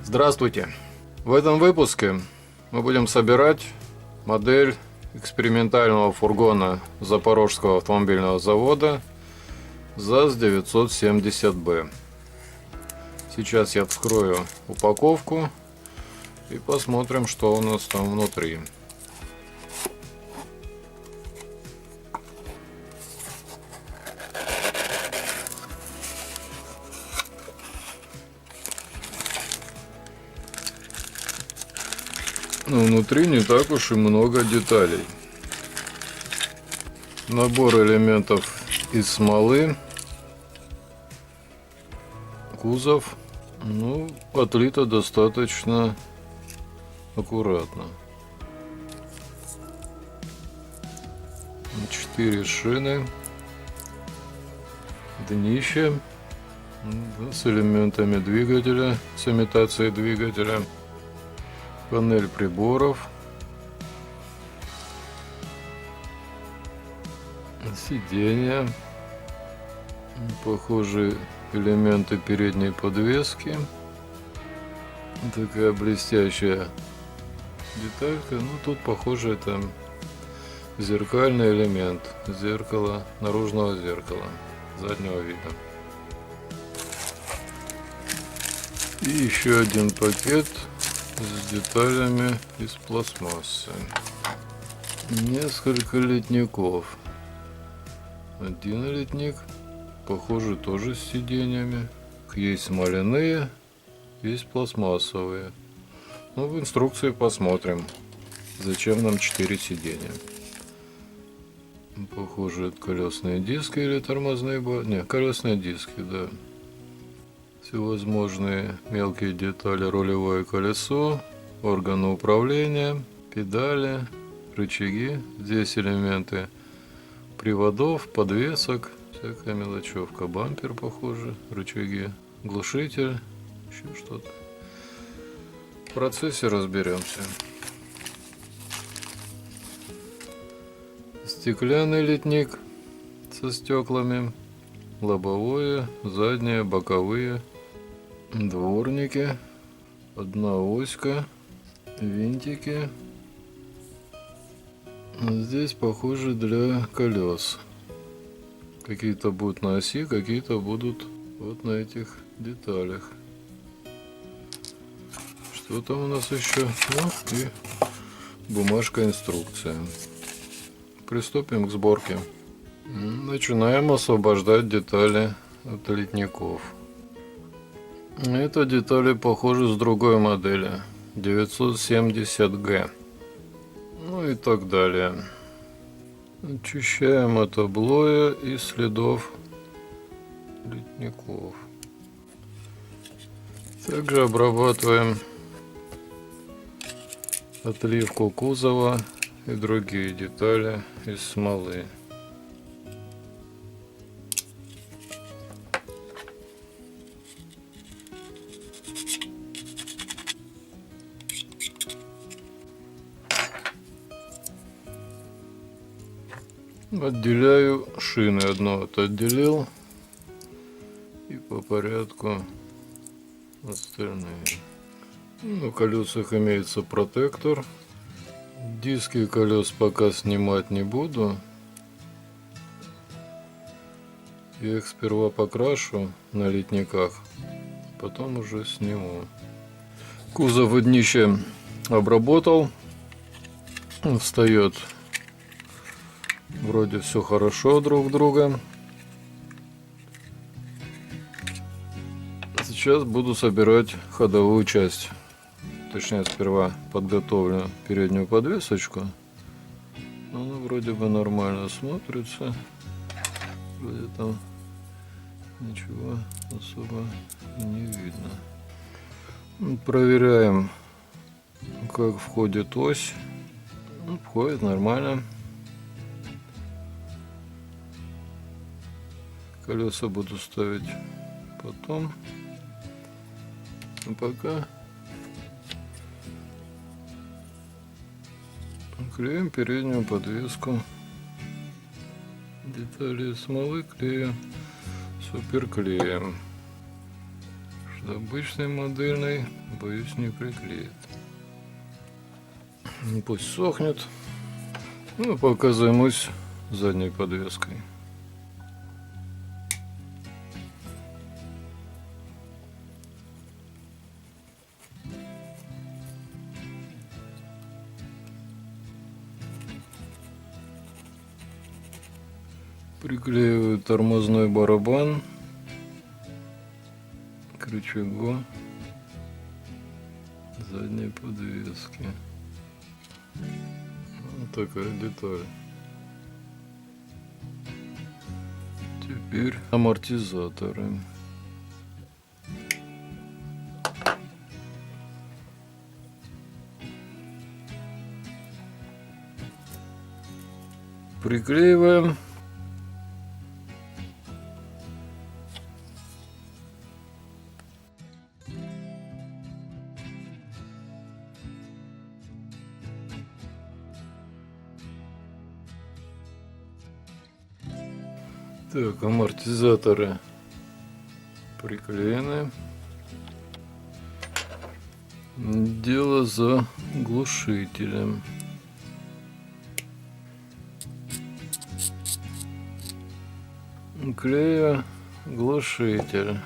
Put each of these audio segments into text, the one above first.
Здравствуйте! В этом выпуске мы будем собирать модель экспериментального фургона Запорожского автомобильного завода ЗАЗ-970Б. Сейчас я вскрою упаковку и посмотрим, что у нас там внутри. Но внутри не так уж и много деталей. Набор элементов из смолы. Кузов, отлито достаточно аккуратно. 4 шины. Днище с элементами двигателя, с имитацией двигателя. Панель приборов. Сиденья. Похожие элементы передней подвески. Такая блестящая деталька. Тут похоже это зеркальный элемент. Зеркало, наружного зеркала заднего вида. И еще один пакет с деталями из пластмассы. Несколько литников. Один литник, похоже, тоже с сиденьями. Есть смоляные, есть пластмассовые. В инструкции посмотрим, зачем нам 4 сиденья. Похоже, это колесные диски или тормозные баки. Не, колесные диски, да. Всевозможные мелкие детали: рулевое колесо, органы управления, педали, рычаги. Здесь элементы приводов, подвесок, всякая мелочевка. Бампер, похоже, рычаги, глушитель, еще что-то. В процессе разберемся. Стеклянный литник со стеклами, лобовое, заднее, боковые, дворники, одна оська, винтики. Здесь похоже для колес. Какие-то будут на оси, какие-то будут вот на этих деталях. Что там у нас еще? И бумажка инструкция. Приступим к сборке. Начинаем освобождать детали от литников. Это детали похожи с другой модели 970Г. И так далее. Очищаем от облоя и следов литников. Также обрабатываем отливку кузова и другие детали из смолы. Отделяю шины. Одну отделил. И по порядку остальные. На колесах имеется протектор. Диски колес пока снимать не буду. Я их сперва покрашу на литниках, потом уже сниму. Кузов и днище обработал. Встает вроде все хорошо друг в друга. Сейчас буду собирать ходовую часть. Точнее, сперва подготовлю переднюю подвесочку. Она вроде бы нормально смотрится. Вроде там ничего особо не видно. Проверяем, как входит ось. Входит нормально. Колеса буду ставить потом. А пока клеим переднюю подвеску. Детали смолы клею суперклеем. обычной модельной, боюсь, не приклеит. Пусть сохнет. Ну, пока займусь задней подвеской. Приклеиваю тормозной барабан к рычагу задней подвески. Вот такая деталь. Теперь амортизаторы. Приклеиваем. Так, амортизаторы приклеены. Дело за глушителем. Клею глушитель.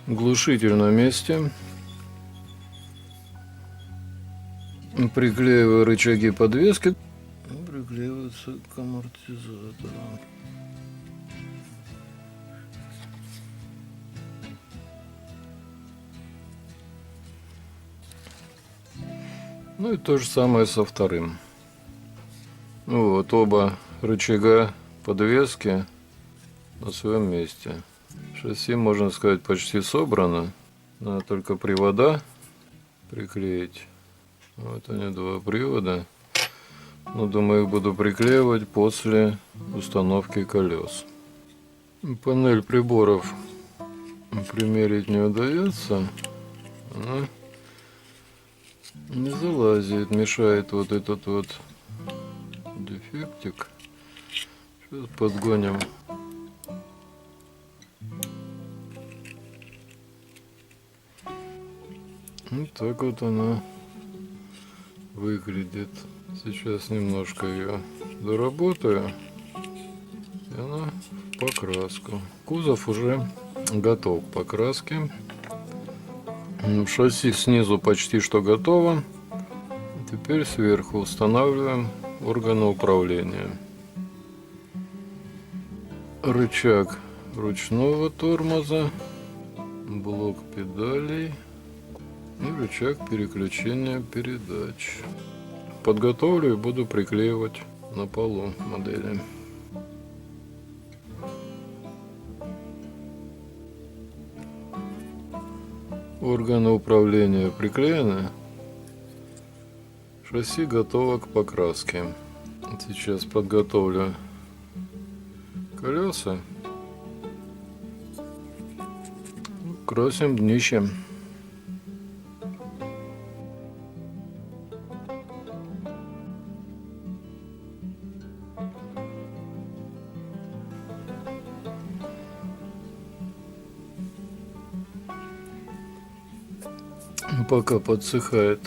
Глушитель на месте. Приклеиваю рычаги подвески. Приклеиваются к амортизатору. Ну и то же самое со вторым. Вот оба рычага подвески на своем месте. Шасси, можно сказать, почти собрано. Надо только привода приклеить. Вот они, два привода. Но думаю, их буду приклеивать после установки колес. Панель приборов примерить не удается. Она не залазит, мешает вот этот вот дефектик. Сейчас подгоним. Вот так вот она выглядит. Сейчас немножко ее доработаю, и она в покраску. Кузов уже готов к покраске. Шасси снизу почти что готово. Теперь сверху устанавливаем органы управления. Рычаг ручного тормоза, блок педалей и рычаг переключения передач. Подготовлю и буду приклеивать на полу модели. Органы управления приклеены. Шасси готово к покраске. Сейчас подготовлю колеса. Красим днище. Пока подсыхает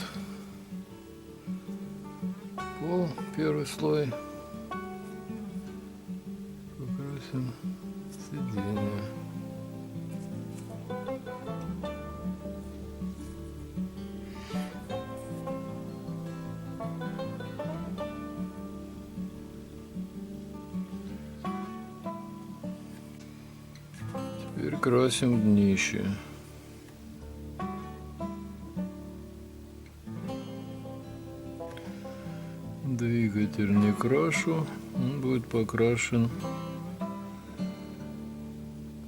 пол, первый слой, покрасим сиденье. Теперь красим днище. Двигатель не крашу, он будет покрашен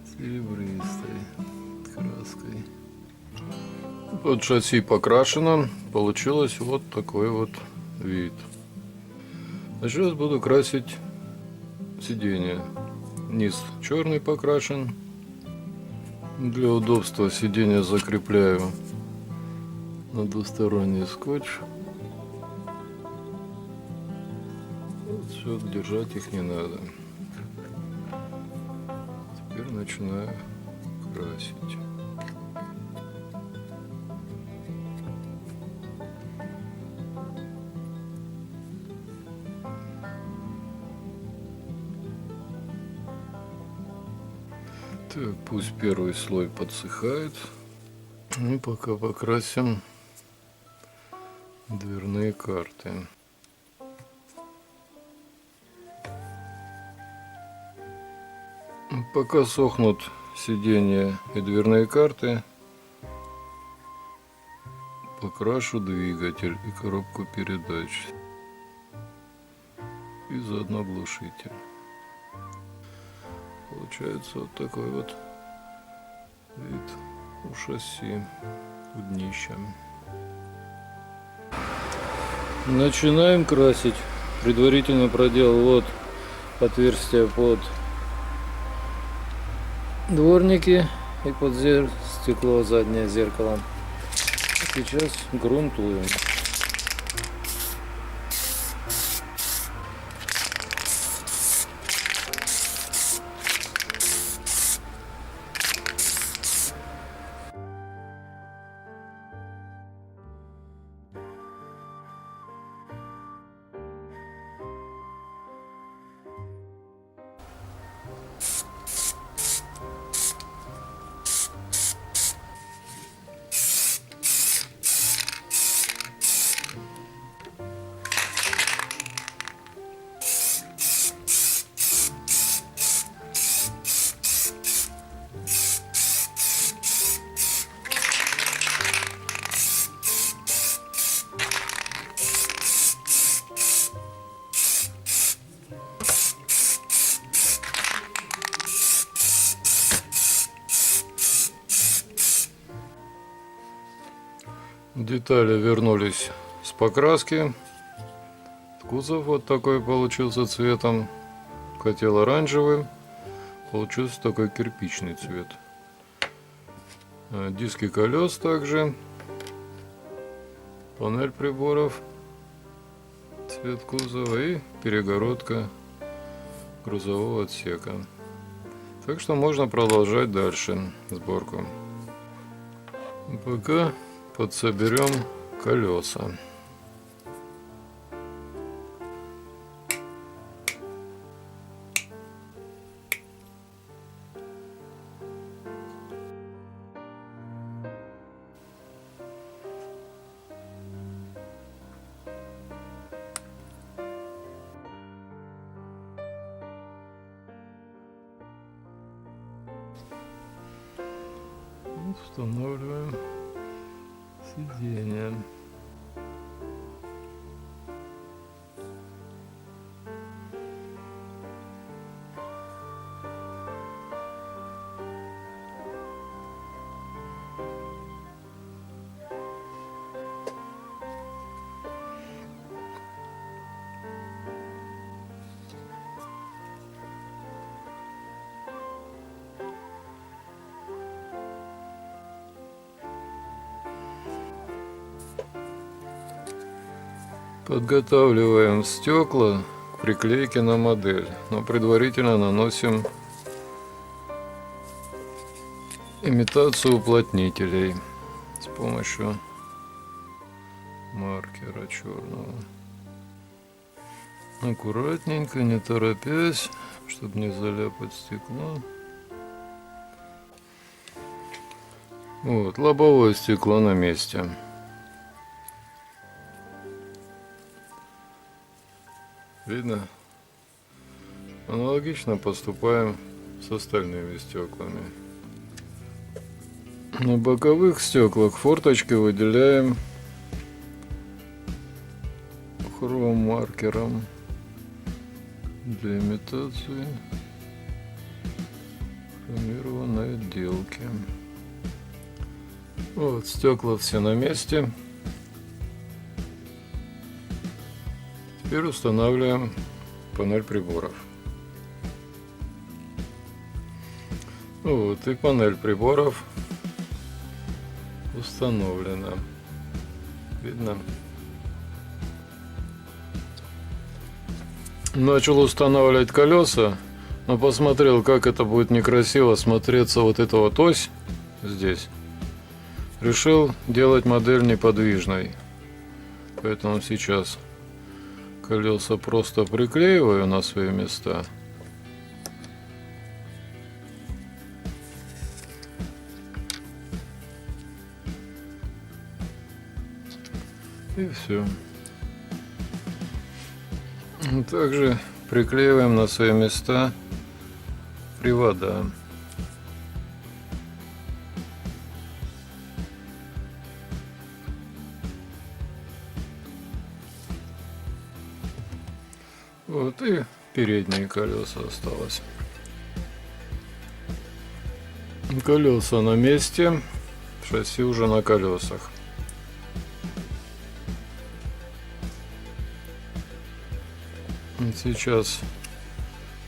серебристой краской. Вот шасси покрашено, получилось вот такой вот вид. А сейчас буду красить сиденье. Низ черный покрашен. Для удобства сиденье закрепляю на двусторонний скотч. Все, держать их не надо. начинаю красить. Так, пусть первый слой подсыхает. Ну, пока покрасим дверные карты. Пока сохнут сиденья и дверные карты, покрашу двигатель и коробку передач. И заодно глушитель. Получается вот такой вот вид у шасси, у днища. Начинаем красить. Предварительно проделал вот отверстие под дворники и под стекло заднее зеркало. Сейчас грунтуем. Детали вернулись с покраски. Кузов вот такой получился цветом. Хотел оранжевый, получился такой кирпичный цвет. Диски колес также. Панель приборов, цвет кузова и перегородка грузового отсека. Так что можно продолжать дальше сборку. Пока подсоберем колеса. Устанавливаем сиденье. Подготавливаем стекла к приклейке на модель, но предварительно наносим имитацию уплотнителей с помощью маркера черного. Аккуратненько, не торопясь, чтобы не заляпать стекло. Вот, лобовое стекло на месте. Видно? Аналогично поступаем с остальными стеклами. На боковых стеклах форточки выделяем хром-маркером для имитации хромированной отделки. Вот, стекла все на месте. Теперь устанавливаем панель приборов. Вот и панель приборов установлена. Видно? Начал устанавливать колеса, Но посмотрел, как это будет некрасиво смотреться вот эта вот ось здесь. Решил делать модель неподвижной. Поэтому сейчас колеса просто приклеиваю на свои места. И все. Также приклеиваем на свои места привода. Вот и передние колеса осталось. Колеса на месте, шасси уже на колесах. Сейчас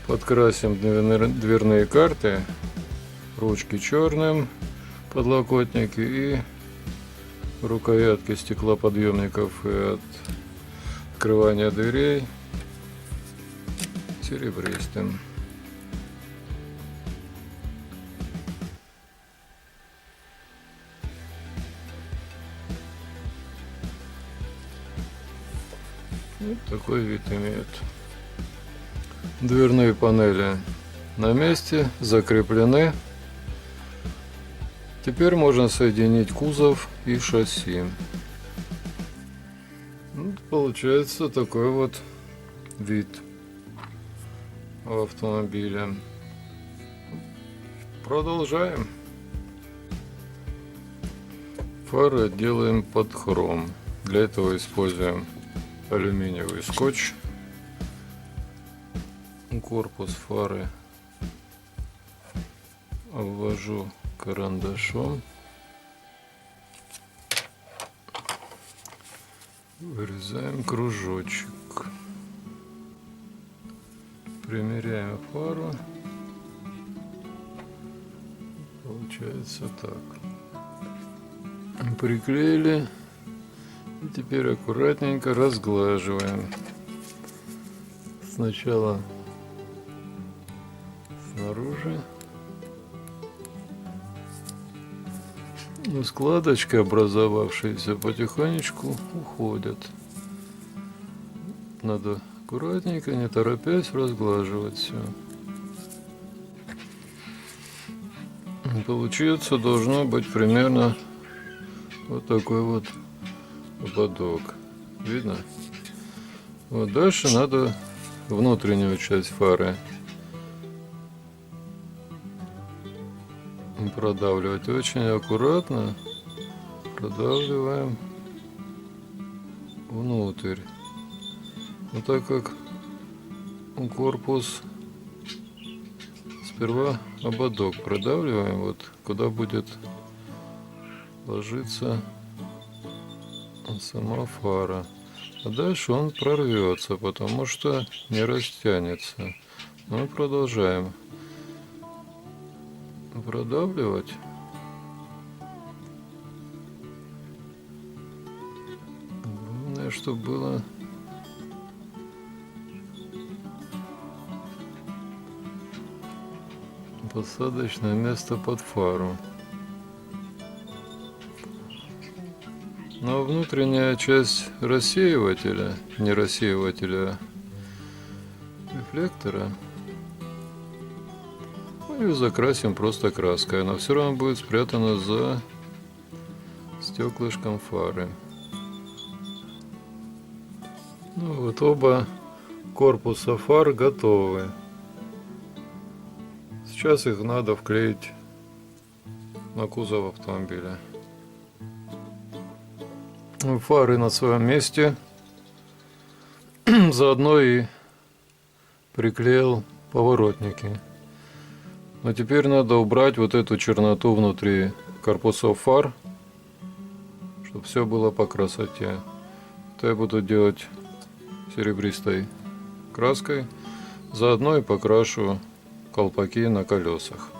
подкрасим дверные карты, ручки черным, подлокотники и рукоятки стеклоподъемников и от открывания дверей серебристым. Вот такой вид имеет. Дверные панели на месте, закреплены. Теперь можно соединить кузов и шасси. Вот получается такой вот вид у автомобиля. Продолжаем. Фары делаем под хром. Для этого используем алюминиевый скотч. Корпус фары обвожу карандашом, вырезаем кружочек, примеряем фару, получается так. Приклеили и теперь аккуратненько разглаживаем. Сначала снаружи. И складочки, образовавшиеся, потихонечку уходят. Надо аккуратненько, не торопясь, разглаживать все. Получиться должно быть примерно вот такой вот ободок. Видно? Вот дальше надо внутреннюю часть фары продавливать очень аккуратно, продавливаем внутрь. Но так как корпус, сперва ободок продавливаем, вот куда будет ложиться сама фара, а дальше он прорвется, потому что не растянется. Мы продолжаем продавливать. Главное, чтобы было посадочное место под фару. Но внутренняя часть рассеивателя, не рассеивателя, рефлектора, мы ее закрасим просто краской. Она все равно будет спрятана за стеклышком фары. Ну вот оба корпуса фар готовы. Сейчас их надо вклеить на кузов автомобиля. Фары на своем месте. Заодно и приклеил поворотники. Но теперь надо убрать вот эту черноту внутри корпусов фар, чтобы все было по красоте. Это я буду делать серебристой краской. Заодно и покрашу колпаки на колесах.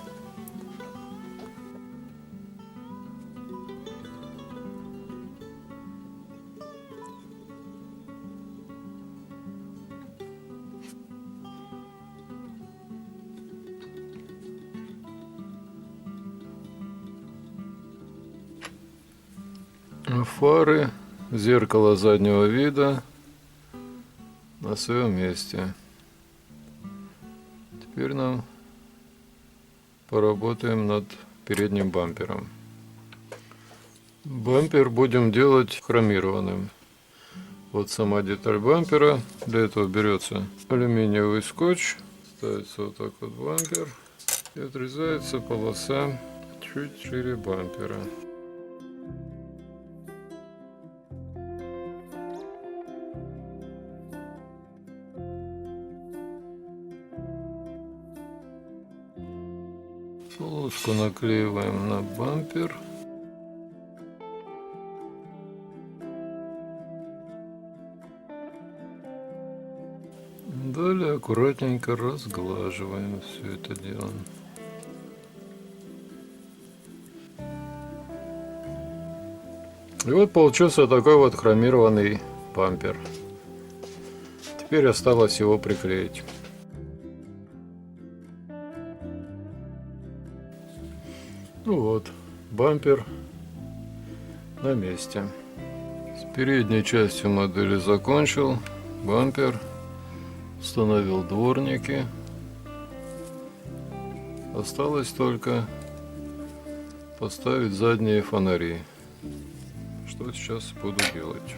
Фары, зеркало заднего вида на своем месте. Теперь нам поработаем над передним бампером. Бампер будем делать хромированным. Вот сама деталь бампера. Для этого берется алюминиевый скотч, ставится вот так вот бампер и отрезается полоса чуть шире бампера. Полоску наклеиваем на бампер. Далее аккуратненько разглаживаем все это дело. И вот получился такой вот хромированный бампер. Теперь осталось его приклеить. Ну вот, бампер на месте. С передней частью модели закончил. Бампер. Установил дворники. Осталось только поставить задние фонари. Что сейчас буду делать.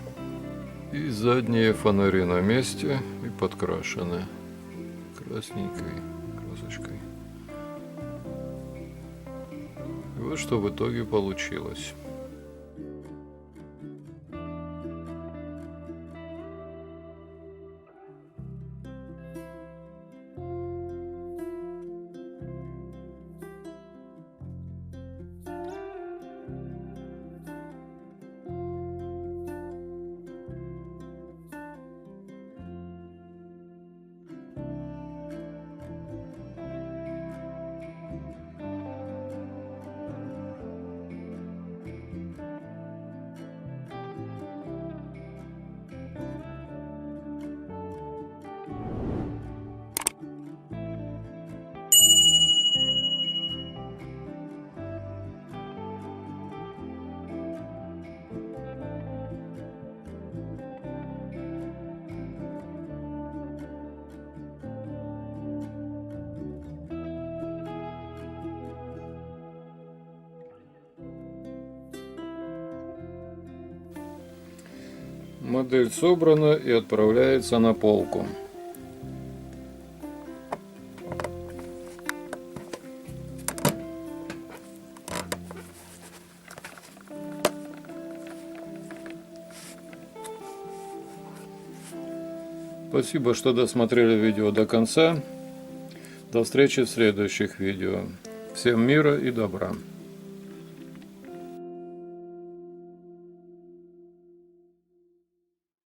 И задние фонари на месте и подкрашены красненькой красочкой. И вот что в итоге получилось. Модель собрана и отправляется на полку. Спасибо, что досмотрели видео до конца. До встречи в следующих видео. Всем мира и добра.